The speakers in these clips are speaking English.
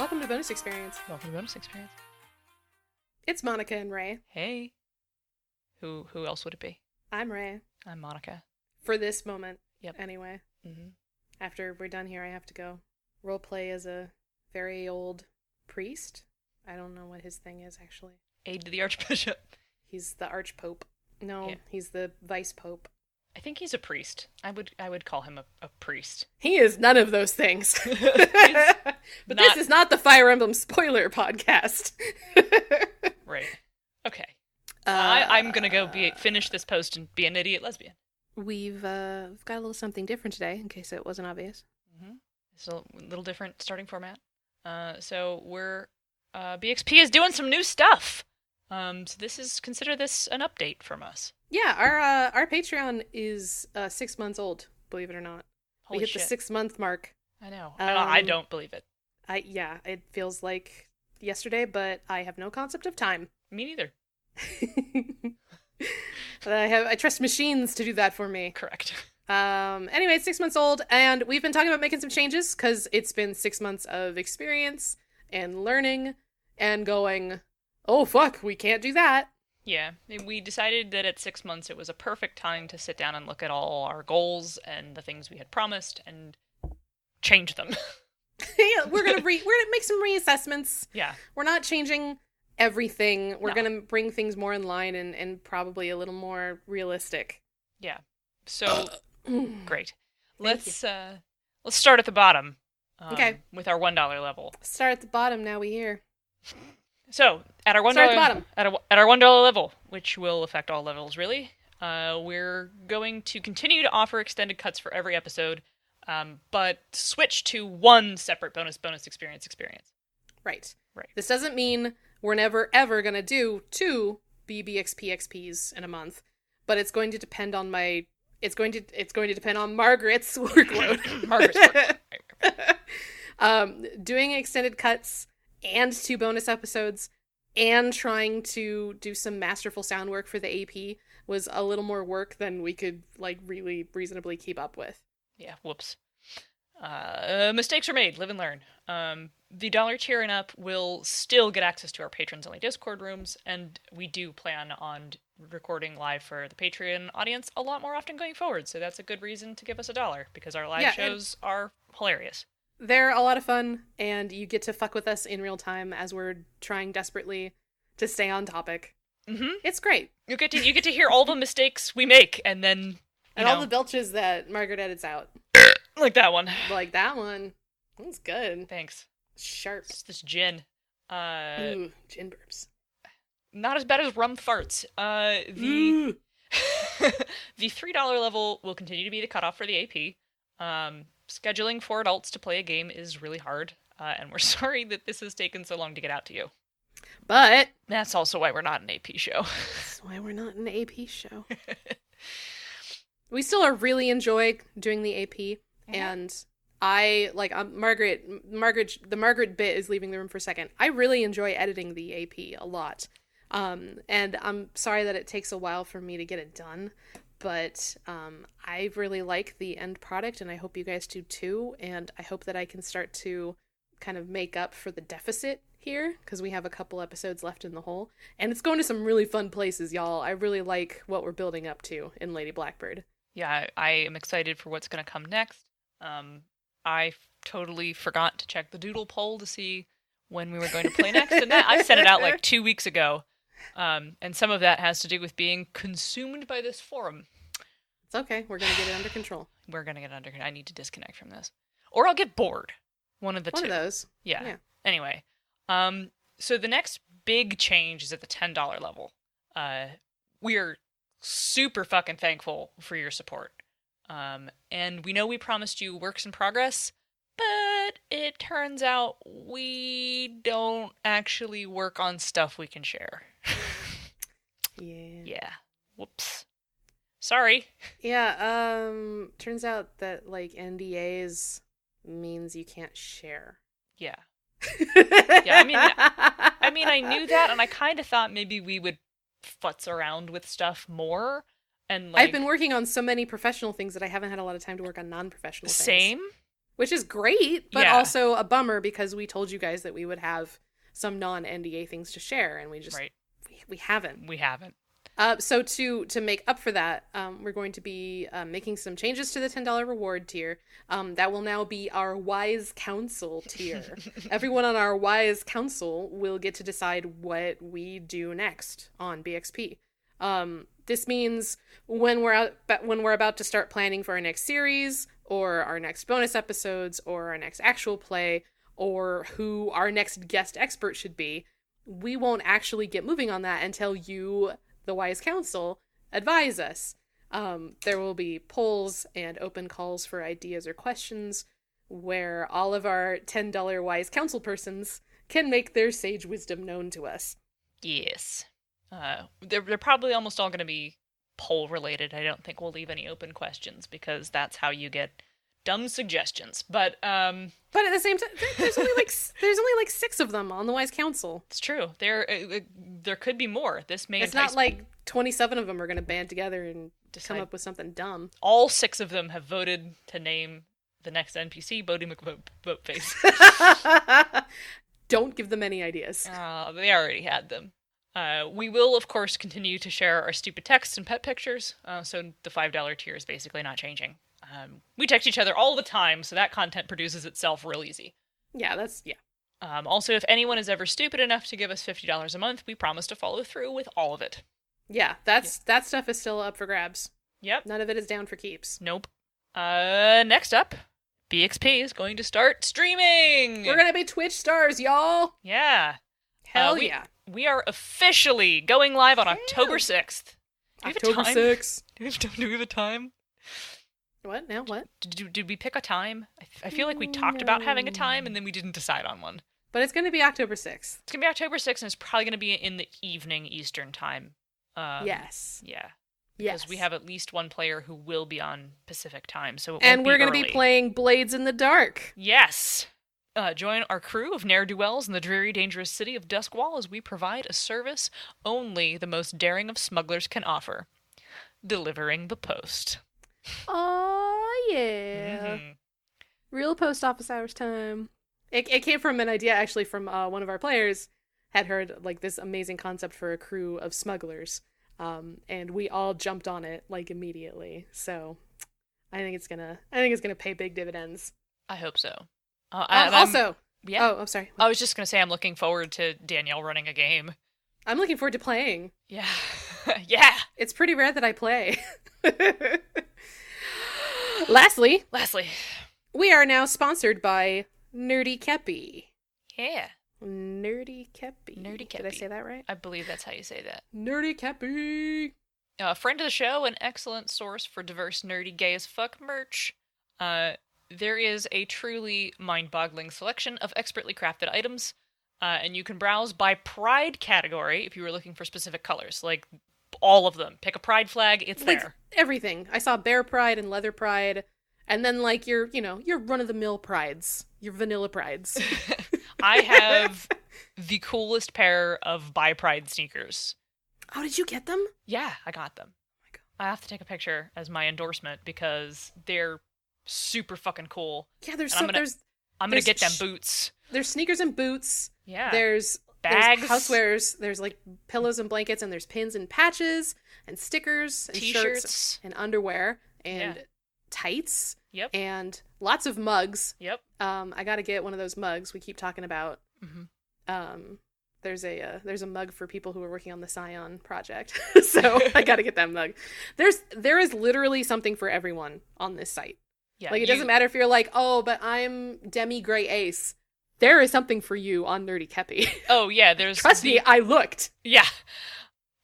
Welcome to Bonus Experience. Welcome to Bonus Experience. It's Monica and Ray. Hey. Who else would it be? I'm Ray. I'm Monica. For this moment. Yep. Anyway. Mm-hmm. After we're done here, I have to go roleplay as a very old priest. I don't know what his thing is, actually. Aide to the Archbishop. He's the Archpope. No, Yeah. he's the Vice Pope. I think he's a priest. I would call him a priest. He is none of those things. But not- this is not the Fire Emblem spoiler podcast. Right. Okay. I'm gonna go finish this post and be an idiot lesbian. We've got a little something different today, in case it wasn't obvious. Mm-hmm. It's a little different starting format. So we're BXP is doing some new stuff. So consider this an update from us. Yeah, our Patreon is 6 months old, believe it or not. Holy we hit shit. the 6 month mark. I know. I don't believe it. It feels like yesterday, but I have no concept of time. Me neither. I trust machines to do that for me. Correct. Anyway, it's 6 months old, and we've been talking about making some changes because it's been 6 months of experience and learning and going, oh fuck, we can't do that. Yeah, we decided that at 6 months it was a perfect time to sit down and look at all our goals and the things we had promised and change them. Yeah, we're gonna make some reassessments. Yeah. We're not changing everything. We're No. gonna bring things more in line and probably a little more realistic. Yeah. So great. Thank Let's start at the bottom. Okay. With our $1 level. Start at the bottom. Now we hear. So at our $1 Start at the bottom. at our $1 level, which will affect all levels really, we're going to continue to offer extended cuts for every episode, but switch to one separate bonus experience. Right. Right. This doesn't mean we're never ever gonna do 2 BBXP XPs in a month, but it's going to depend on It's going to depend on Margaret's workload. Margaret's workload. Doing extended cuts and 2 bonus episodes and trying to do some masterful sound work for the AP was a little more work than we could really reasonably keep up with. Yeah, whoops. Mistakes are made. Live and learn. The dollar tier and up will still get access to our patrons-only Discord rooms, and we do plan on recording live for the Patreon audience a lot more often going forward, so that's a good reason to give us $1, because our live shows are hilarious. They're a lot of fun, and you get to fuck with us in real time as we're trying desperately to stay on topic. Mm-hmm. It's great. You get to hear all the mistakes we make, and then all the belches that Margaret edits out. like that one. Like that one. That's good. Thanks. Sharp. It's this gin. Ooh, gin burps. Not as bad as rum farts. The $3 level will continue to be the cutoff for the AP. Scheduling for adults to play a game is really hard, and we're sorry that this has taken so long to get out to you. But That's also why we're not an AP show. that's why we're not an AP show. We still really enjoy doing the AP, and I Margaret. The Margaret bit is leaving the room for a second. I really enjoy editing the AP a lot, and I'm sorry that it takes a while for me to get it done. But I really like the end product, and I hope you guys do too. And I hope that I can start to kind of make up for the deficit here, because we have a couple episodes left in the hole. And it's going to some really fun places, y'all. I really like what we're building up to in Lady Blackbird. Yeah, I am excited for what's going to come next. I totally forgot to check the doodle poll to see when we were going to play next, and I sent it out like 2 weeks ago. And some of that has to do with being consumed by this forum. It's okay. We're going to get it under control. We're going to get under control. I need to disconnect from this. Or I'll get bored. One of the two. One of those. Yeah. Anyway. So the next big change is at the $10 level. We are super fucking thankful for your support. And we know we promised you works in progress, but it turns out we don't actually work on stuff we can share. Yeah. Yeah. Whoops. Sorry. Yeah, turns out that, NDAs means you can't share. Yeah. Yeah, I mean, I knew that, and I kind of thought maybe we would futz around with stuff more, and I've been working on so many professional things that I haven't had a lot of time to work on non-professional things. Same. which is great, but Yeah. also a bummer because we told you guys that we would have some non-NDA things to share, and we just Right. we haven't. We haven't. So to make up for that, we're going to be making some changes to the $10 reward tier. That will now be our Wise Council tier. Everyone on our Wise Council will get to decide what we do next on BXP. This means when we're about to start planning for our next series, or our next bonus episodes, or our next actual play, or who our next guest expert should be, we won't actually get moving on that until you, the Wise Council, advise us. There will be polls and open calls for ideas or questions where all of our $10 Wise Council persons can make their sage wisdom known to us. Yes. They're probably almost all going to be poll related. I don't think we'll leave any open questions because that's how you get dumb suggestions. But at the same time, there's only like 6 of them on the Wise Council. It's true. There could be more. This may. It's not like 27 of them are going to band together and come up with something dumb. All 6 of them have voted to name the next NPC Bodie McVoteface. Don't give them any ideas. They already had them. We will, of course, continue to share our stupid texts and pet pictures, so the $5 tier is basically not changing. We text each other all the time, so that content produces itself real easy. Yeah, Also, if anyone is ever stupid enough to give us $50 a month, we promise to follow through with all of it. Yeah, that stuff is still up for grabs. Yep. None of it is down for keeps. Nope. Next up, BXP is going to start streaming! We're gonna be Twitch stars, y'all! Yeah. Hell yeah. We are officially going live on October 6th. October 6th. Do we have a time? What? Now what? Did we pick a time? I feel like we talked about having a time and then we didn't decide on one. But it's going to be October 6th. It's going to be October 6th and it's probably going to be in the evening Eastern time. Yes. Yeah. Yes. Because we have at least one player who will be on Pacific time, so and we're going to be playing Blades in the Dark. Yes. Join our crew of ne'er-do-wells in the dreary, dangerous city of Duskwall as we provide a service only the most daring of smugglers can offer. Delivering the post. Oh, yeah. Mm-hmm. Real post office hours time. It came from an idea, actually, from one of our players had heard, like, this amazing concept for a crew of smugglers. And we all jumped on it, like, immediately. So, I think it's gonna pay big dividends. I hope so. Also, yeah. Oh, I'm sorry. I was just gonna say I'm looking forward to Danielle running a game. I'm looking forward to playing. Yeah. Yeah. It's pretty rare that I play. Lastly, we are now sponsored by Nerdy Kepi. Yeah. Nerdy Kepi. Did I say that right? I believe that's how you say that. Nerdy Kepi. A friend of the show, an excellent source for diverse, nerdy, gay as fuck merch. There is a truly mind-boggling selection of expertly crafted items, and you can browse by pride category if you were looking for specific colors, like all of them. Pick a pride flag, it's like, there. Everything. I saw bear pride and leather pride, and then like your run-of-the-mill prides, your vanilla prides. I have the coolest pair of Bi Pride sneakers. Oh, did you get them? Yeah, I got them. Oh my God. I have to take a picture as my endorsement because they're super fucking cool. Yeah, I'm gonna get them boots. There's sneakers and boots. Yeah. There's bags, there's housewares. There's like pillows and blankets, and there's pins and patches and stickers and T-shirts shirts and underwear and tights. Yep. And lots of mugs. Yep. I gotta get one of those mugs we keep talking about. Mm-hmm. There's a mug for people who are working on the Scion project, so I gotta get that mug. There is literally something for everyone on this site. Yeah, like it doesn't matter if you're like, oh, but I'm Demi Gray Ace. There is something for you on Nerdy Kepi. Oh yeah, there's. Trust me, I looked. Yeah.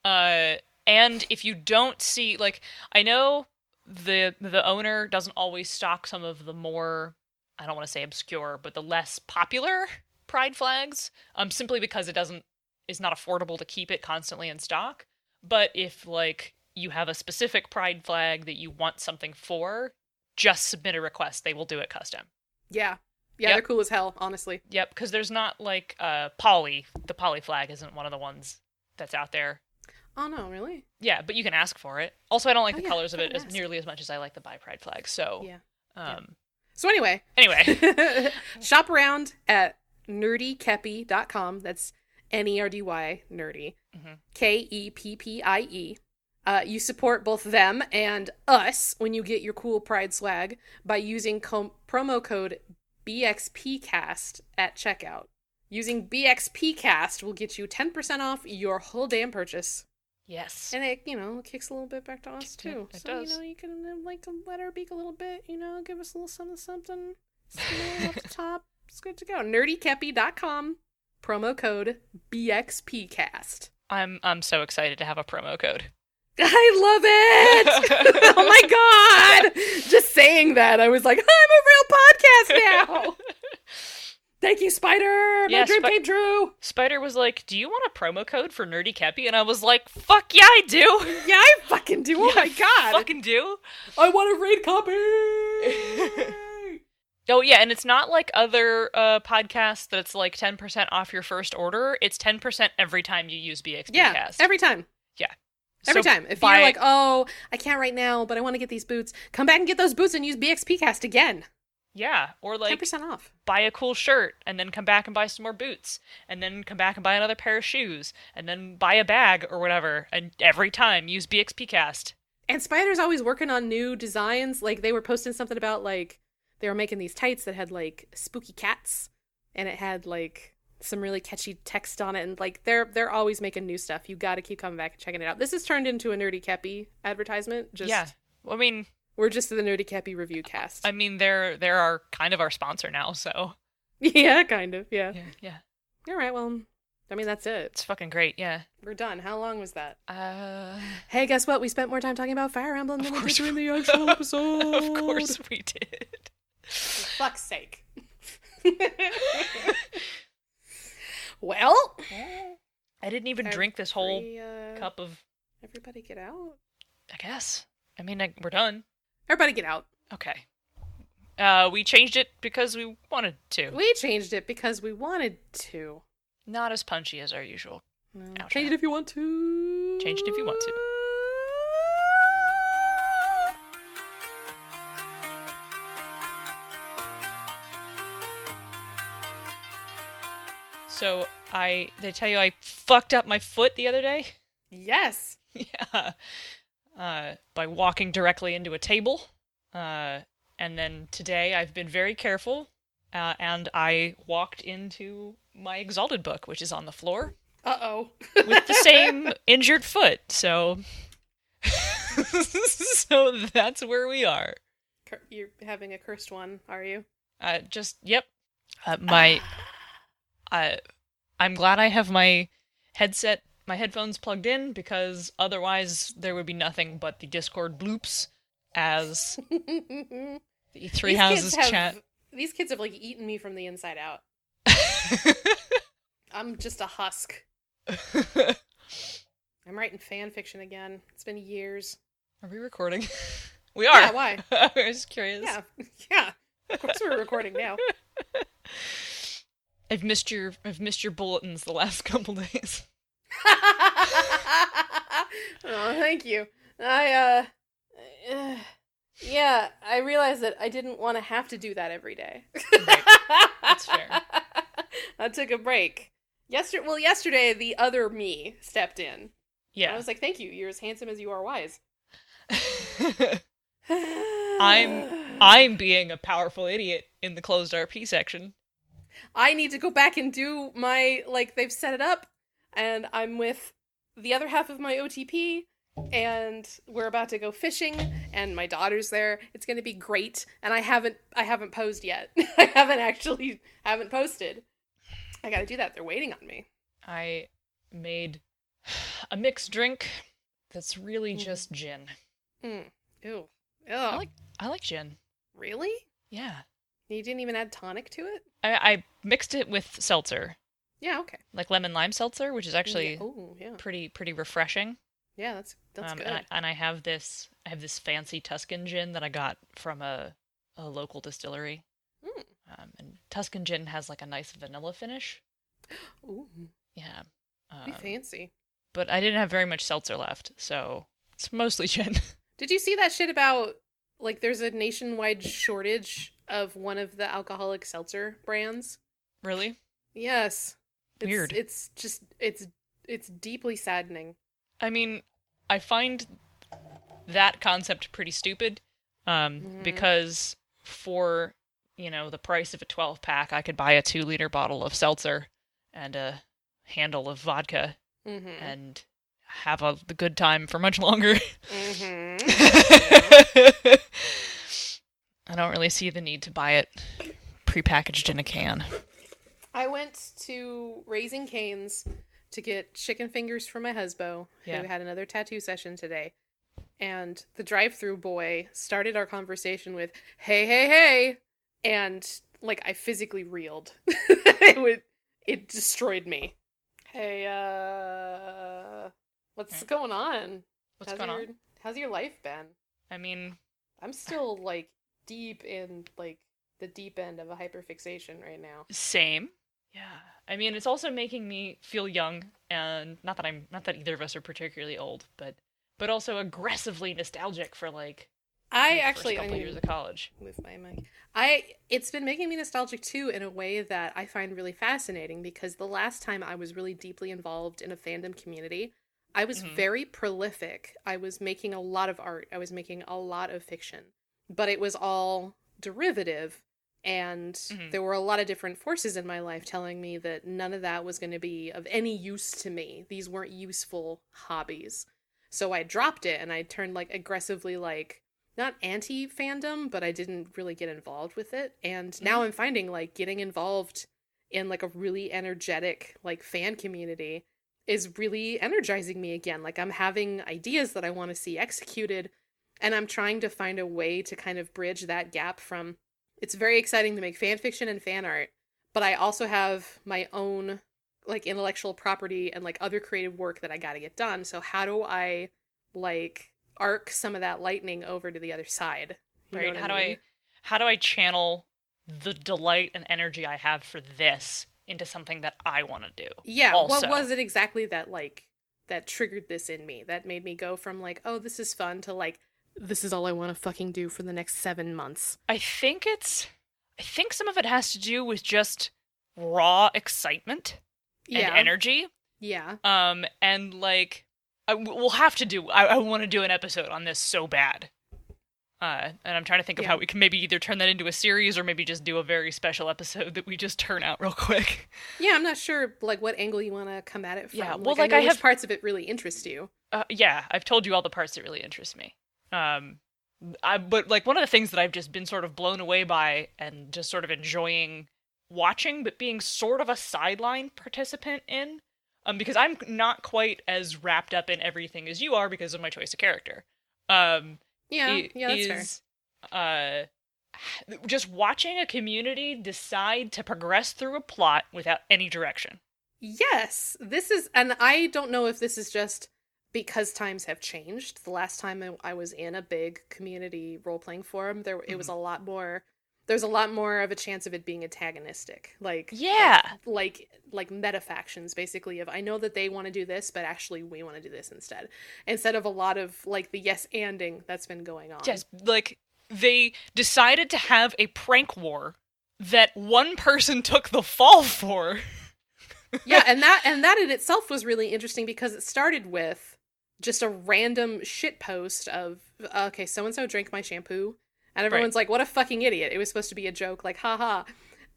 And if you don't see, like, I know the owner doesn't always stock some of the more, I don't want to say obscure, but the less popular pride flags, simply because it's not affordable to keep it constantly in stock. But if, like, you have a specific pride flag that you want something for, just submit a request. They will do it custom. Yeah. Yeah, They're cool as hell, honestly. Yep, because there's not, like, poly. The poly flag isn't one of the ones that's out there. Oh, no, really? Yeah, but you can ask for it. Also, I don't like the colors of it nearly as much as I like the Bi Pride flag, so... Yeah. So anyway. Shop around at nerdykeppie.com. That's NERDY, nerdy. KEPPIE. You support both them and us when you get your cool Pride swag by using promo code BXPcast at checkout. Using BXPcast will get you 10% off your whole damn purchase. Yes. And it, kicks a little bit back to us, too. It does. You can, let our beak a little bit, give us a little something, off the top. It's good to go. nerdykeppie.com, promo code BXPcast. I'm so excited to have a promo code. I love it! Oh my god! Just saying that, I was like, I'm a real podcast now! Thank you, Spider! My dream came true! Spider was like, do you want a promo code for Nerdy Keppie? And I was like, fuck yeah, I do! Yeah, I fucking do! Oh my god! I fucking do! I want a raid copy! Oh yeah, and it's not like other podcasts that it's like 10% off your first order. It's 10% every time you use BXP Yeah, Cast. every time. Yeah. Every time. If you're like, oh, I can't right now, but I want to get these boots, come back and get those boots and use BXP Cast again. Yeah, or like 10% off. Buy a cool shirt and then come back and buy some more boots and then come back and buy another pair of shoes and then buy a bag or whatever, and every time use BXP Cast. And Spider's always working on new designs. Like they were posting something about like they were making these tights that had like spooky cats and it had like some really catchy text on it, and like they're always making new stuff. You got to keep coming back and checking it out. This has turned into a Nerdy Keppie advertisement. Yeah, I mean, we're just the Nerdy Keppie review cast. I mean, they're our kind of our sponsor now, so yeah, kind of, yeah. All right, well, I mean that's it. It's fucking great. Yeah, we're done. How long was that? Hey, guess what? We spent more time talking about Fire Emblem than we did in the actual episode. Of course we did. For fuck's sake. Well, I didn't even drink this whole cup of... Everybody get out? I guess. I mean, we're done. Everybody get out. Okay. We changed it because we wanted to. We changed it because we wanted to. Not as punchy as our usual. No. Change it if you want to. Change it if you want to. So, did I tell you I fucked up my foot the other day? Yes. Yeah. By walking directly into a table. And then today I've been very careful, and I walked into my Exalted book, which is on the floor. Uh-oh. With the same injured foot, so... So that's where we are. You're having a cursed one, are you? Yep. I'm glad I have my headphones plugged in, because otherwise there would be nothing but the Discord bloops as the Three Houses chat. These kids have, like, eaten me from the inside out. I'm just a husk. I'm writing fan fiction again. It's been years. Are we recording? We are. Yeah, why? I was curious. Yeah. Of course we're recording now. I've missed your bulletins the last couple days. Oh, thank you. Yeah, I realized that I didn't want to have to do that every day. Right. That's fair. I took a break. Yesterday, the other me stepped in. Yeah. I was like, thank you. You're as handsome as you are wise. I'm being a powerful idiot in the closed RP section. I need to go back and do my, they've set it up, and I'm with the other half of my OTP, and we're about to go fishing, and my daughter's there. It's going to be great, and I haven't posed yet. I haven't posted. I gotta do that. They're waiting on me. I made a mixed drink that's really just gin. Ew. I like gin. Really? Yeah. You didn't even add tonic to it? I mixed it with seltzer. Yeah, okay. Like lemon lime seltzer, which is actually yeah. pretty refreshing. Yeah, that's good. And I have this fancy Tuscan gin that I got from a local distillery. And Tuscan gin has like a nice vanilla finish. Ooh. Yeah. Be fancy. But I didn't have very much seltzer left, so it's mostly gin. Did you see that shit about, there's a nationwide shortage of one of the alcoholic seltzer brands. Really? Yes. Weird. It's just it's deeply saddening. I mean, I find that concept pretty stupid, because for, the price of a 12-pack, I could buy a 2-liter bottle of seltzer and a handle of vodka and have a good time for much longer. I don't really see the need to buy it prepackaged in a can. I went to Raising Cane's to get chicken fingers for my husband, who had another tattoo session today. And the drive-thru boy started our conversation with, "Hey, hey, hey." And, like, I physically reeled. It destroyed me. Hey, what's going on? What's going on? How's your life been? I mean, I'm still, like, deep in, like, the deep end of a hyperfixation right now. Same. Yeah. I mean, it's also making me feel young, and not that either of us are particularly old, but also aggressively nostalgic for, like, first couple years of college. With my mic. It's been making me nostalgic too, in a way that I find really fascinating, because the last time I was really deeply involved in a fandom community, I was very prolific. I was making a lot of art. I was making a lot of fiction, but it was all derivative. And there were a lot of different forces in my life telling me that none of that was going to be of any use to me. These weren't useful hobbies. So I dropped it, and I turned, like, aggressively, like, not anti-fandom, but I didn't really get involved with it. And now I'm finding, like, getting involved in, like, a really energetic, like, fan community is really energizing me again. Like, I'm having ideas that I want to see executed, and I'm trying to find a way to kind of bridge that gap from, it's very exciting to make fan fiction and fan art, but I also have my own, like, intellectual property and, like, other creative work that I gotta get done. So how do I, like, arc some of that lightning over to the other side? Right. How do I channel the delight and energy I have for this into something that I want to do? Yeah. Also. What was it exactly that, like, that triggered this in me, that made me go from, like, oh, this is fun, to, like, this is all I want to fucking do for the next 7 months? I think some of it has to do with just raw excitement and energy. Yeah. And, like, we'll have to do, I want to do an episode on this so bad. And I'm trying to think of how we can maybe either turn that into a series or maybe just do a very special episode that we just turn out real quick. Yeah, I'm not sure, like, what angle you want to come at it from. Yeah, well, I know which parts of it really interest you. Yeah, I've told you all the parts that really interest me. But, like, one of the things that I've just been sort of blown away by and just sort of enjoying watching, but being sort of a sideline participant in, because I'm not quite as wrapped up in everything as you are because of my choice of character. That's fair. Just watching a community decide to progress through a plot without any direction. Yes, this is, and I don't know if this is just because times have changed. The last time I was in a big community role-playing forum, it was a lot more, there's a lot more of a chance of it being antagonistic. Like, like meta factions, basically, of, I know that they want to do this, but actually we want to do this instead of a lot of, like, the yes-anding that's been going on. Yes, like, they decided to have a prank war that one person took the fall for. Yeah, and that in itself was really interesting, because it started with just a random shit post of, okay, so-and-so drank my shampoo, and everyone's like, what a fucking idiot. It was supposed to be a joke, like, haha.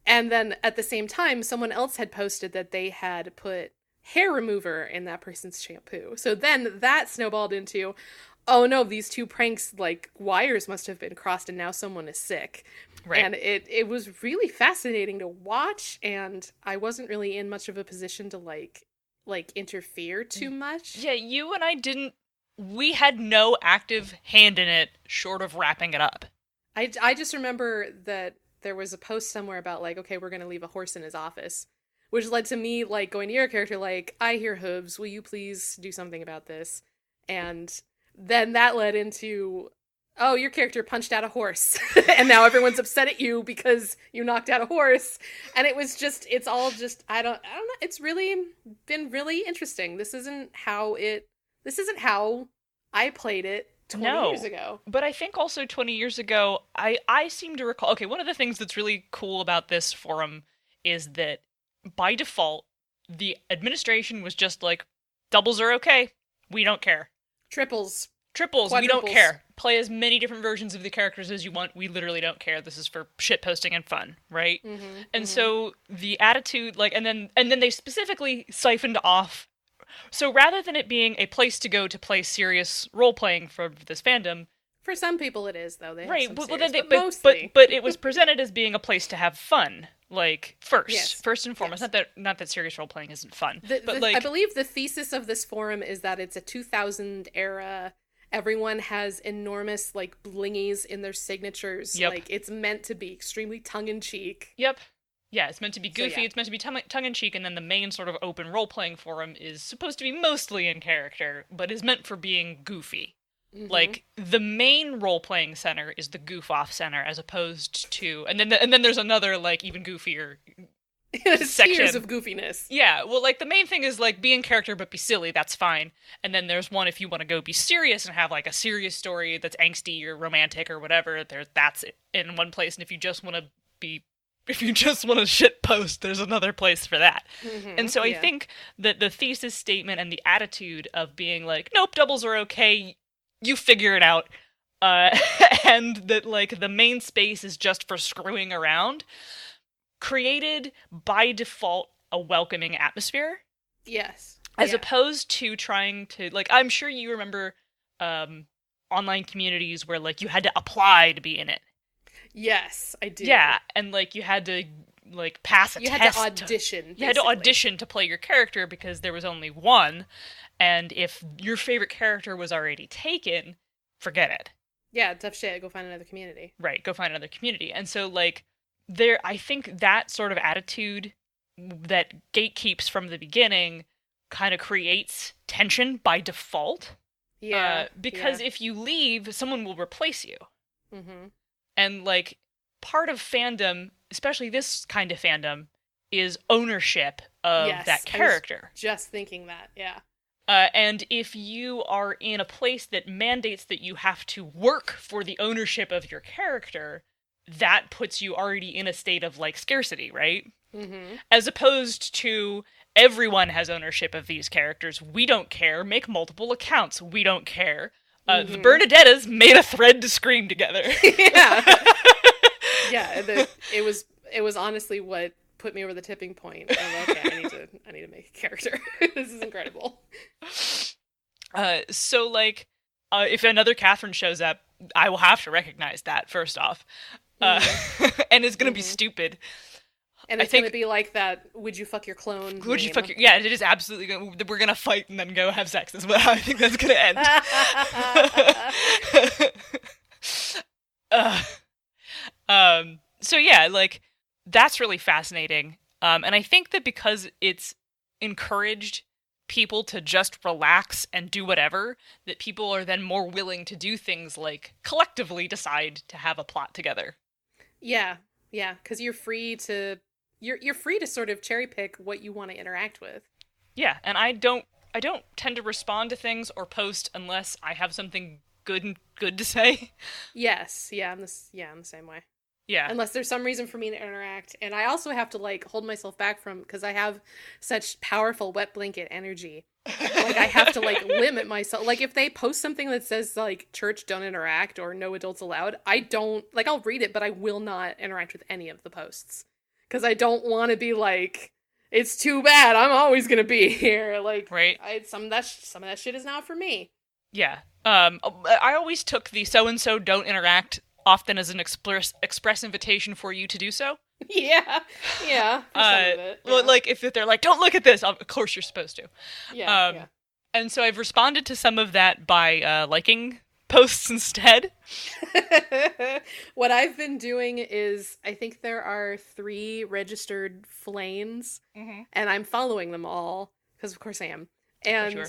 And then at the same time, someone else had posted that they had put hair remover in that person's shampoo. So then that snowballed into, oh no, these two pranks, like, wires must have been crossed and now someone is sick. Right. And it was really fascinating to watch, and I wasn't really in much of a position to, like interfere too much. Yeah, you and I we had no active hand in it short of wrapping it up. I just remember that there was a post somewhere about, like, okay, we're going to leave a horse in his office, which led to me, like, going to your character, like, I hear hooves, will you please do something about this? And then that led into, oh, your character punched out a horse, and now everyone's upset at you because you knocked out a horse. And it was just, it's all just, I don't know, it's really been really interesting. This isn't how I played it 20 years ago. But I think also 20 years ago, I seem to recall... Okay, one of the things that's really cool about this forum is that, by default, the administration was just like, doubles are okay, we don't care. Triples, we don't care. Play as many different versions of the characters as you want, we literally don't care. This is for shitposting and fun, right? And so the attitude, like, and then they specifically siphoned off. So rather than it being a place to go to play serious role-playing for this fandom... For some people it is, though. They right, have but, serious, mostly. But it was presented as being a place to have fun. Like, first and foremost. Yes. Not that serious role-playing isn't fun. I believe the thesis of this forum is that it's a 2000 era... Everyone has enormous, like, blingies in their signatures. Yep. Like, it's meant to be extremely tongue-in-cheek. Yep. Yeah, it's meant to be goofy, So, yeah. It's meant to be tongue-in-cheek, and then the main sort of open role-playing forum is supposed to be mostly in character, but is meant for being goofy. Like, the main role-playing center is the goof-off center, as opposed to... And then there's another, like, even goofier section. Tiers of goofiness. Yeah, well, like, the main thing is, like, be in character but be silly, that's fine. And then there's one if you want to go be serious and have, like, a serious story that's angsty or romantic or whatever, that's it in one place. And if you just want to shit post, there's another place for that. And so I think that the thesis statement and the attitude of being like, nope, doubles are okay, you figure it out, and that, like, the main space is just for screwing around, created, by default, a welcoming atmosphere. Yes. As opposed to trying to, like, I'm sure you remember online communities where, like, you had to apply to be in it. Yes, I do. Yeah, and, like, you had to, like, pass a test. You had to audition, You had to audition to play your character because there was only one, and if your favorite character was already taken, forget it. Yeah, tough shit, go find another community. Right, go find another community. And so, like, I think that sort of attitude that gatekeeps from the beginning kind of creates tension by default. Yeah. Because if you leave, someone will replace you. Mm-hmm. And, like, part of fandom, especially this kind of fandom, is ownership of that character. I was just thinking that, yeah. And if you are in a place that mandates that you have to work for the ownership of your character, that puts you already in a state of, like, scarcity, right? As opposed to everyone has ownership of these characters. We don't care. Make multiple accounts. We don't care. The Bernadettas made a thread to scream together. Yeah. Yeah, it was honestly what put me over the tipping point of, okay, I need to make a character. This is incredible. So, like, if another Catherine shows up, I will have to recognize that, first off. And it's gonna be stupid. And it's gonna be like that, would you fuck your clone? Would you fuck your... Yeah, it is absolutely gonna... We're gonna fight and then go have sex is how I think that's gonna end. So yeah, like, that's really fascinating. And I think that because it's encouraged people to just relax and do whatever, that people are then more willing to do things like collectively decide to have a plot together. Yeah, because you're free to sort of cherry pick what you want to interact with. Yeah, and I don't tend to respond to things or post unless I have something good to say. Yes, I'm the same way. Yeah. Unless there's some reason for me to interact. And I also have to, like, hold myself back from, because I have such powerful wet blanket energy. Like, I have to, like, limit myself. Like, if they post something that says, like, church don't interact or no adults allowed, I don't, like, I'll read it, but I will not interact with any of the posts. Because I don't want to be like, it's too bad, I'm always going to be here. Like, right. Some of that shit is not for me. Yeah. I always took the so-and-so don't interact often as an express invitation for you to do so. Yeah. For some of it. Yeah. Well, like, if they're like, don't look at this, of course you're supposed to. Yeah. And so I've responded to some of that by liking posts instead. What I've been doing is, I think there are 3 registered flames, and I'm following them all, because of course I am. And sure.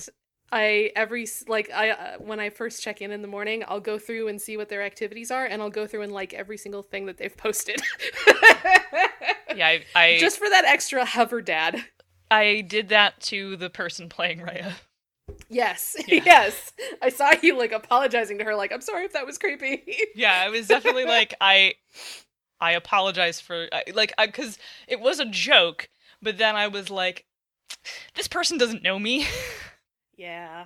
When I first check in the morning, I'll go through and see what their activities are, and I'll go through and like every single thing that they've posted. Yeah, I just for that extra hover dad. I did that to the person playing Raya. Yes. Yeah. Yes. I saw you like apologizing to her like, I'm sorry if that was creepy. Yeah, I was definitely like, I apologize for, because it was a joke, but then I was like, this person doesn't know me. Yeah.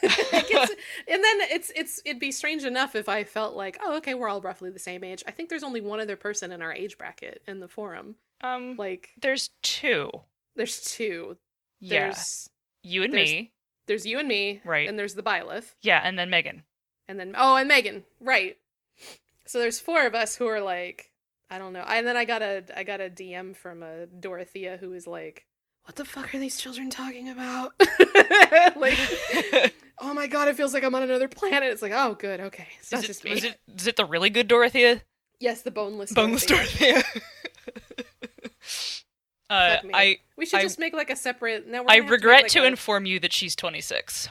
And then it'd be strange enough if I felt like, oh, okay, we're all roughly the same age. I think there's only one other person in our age bracket in the forum. Like, There's two. there's two. Yeah. There's You and me. There's you and me, Right. And there's the Byleth. Yeah, and then Megan. And then, and Megan, right. So there's four of us who are like, I don't know. And then I got a DM from a Dorothea who was like, what the fuck are these children talking about? Like, oh my god, it feels like I'm on another planet. It's like, oh, good, okay. It's not just me. Is it the really good Dorothea? Yes, the boneless Dorothea. We should just make like a separate. No, I regret to inform you that she's 26.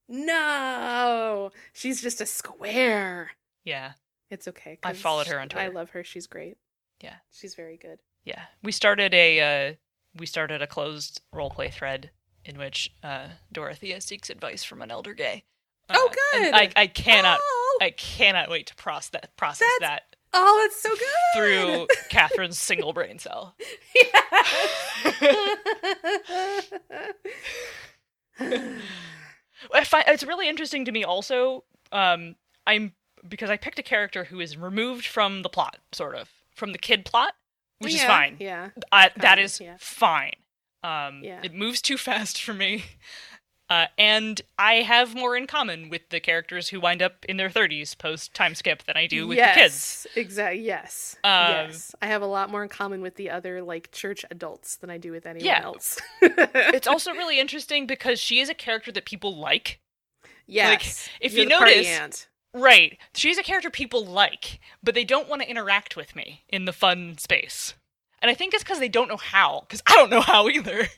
No, she's just a square. Yeah, it's okay. I followed her on Twitter. I love her. She's great. Yeah, she's very good. Yeah, we started a closed roleplay thread in which Dorothea seeks advice from an elder gay. Oh, good! I cannot wait to process that. Oh, that's so good! Through Catherine's single brain cell. It's really interesting to me also, because I picked a character who is removed from the plot, sort of, from the kid plot, which is fine. Yeah. That is fine. It moves too fast for me. And I have more in common with the characters who wind up in their 30s post time skip than I do with the kids. Exactly. Yes. Yes. I have a lot more in common with the other like church adults than I do with anyone else. It's also really interesting because she is a character that people like. Yes. Like, if you notice, right? She's a character people like, but they don't want to interact with me in the fun space. And I think it's because they don't know how. Because I don't know how either.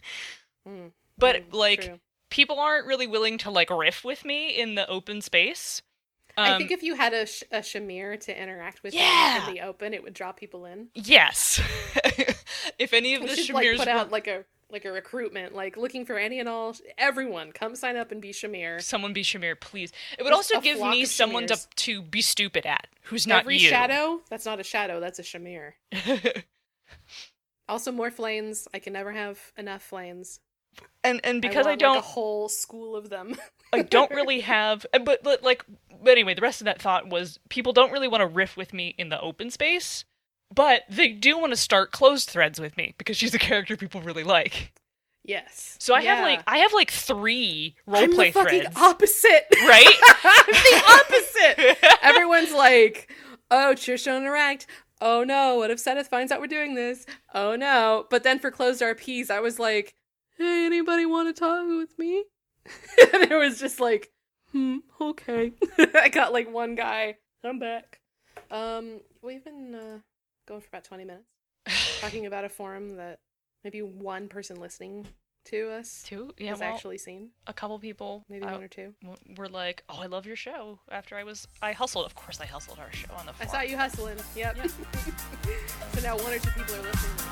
But true. People aren't really willing to, like, riff with me in the open space. I think if you had a Shamir to interact with in the open, it would draw people in. Yes. If any of the Shamirs put out, like a recruitment, like, looking for any and all, everyone, come sign up and be Shamir. Someone be Shamir, please. It would also give me someone to be stupid at, who's not Every you. shadow? That's not a shadow, that's a Shamir. Also, more flames. I can never have enough flames. And because I don't... like a whole school of them. I don't really have... But anyway, the rest of that thought was people don't really want to riff with me in the open space, but they do want to start closed threads with me because she's a character people really like. Yes. So I have 3 roleplay threads. I'm the fucking opposite. Right? I'm the opposite. Everyone's like, oh, Trish don't interact. Oh no, what if Seth finds out we're doing this? Oh no. But then for closed RPs, I was like, hey, anybody want to talk with me? And it was just like, okay. I got like one guy. I'm back. We've been going for about 20 minutes. Talking about a forum that maybe one person listening to us has actually seen. A couple people. Maybe one or two. Were like, oh, I love your show. After I hustled. Of course I hustled our show on the forum. I saw you hustling. Yep. So now one or two people are listening.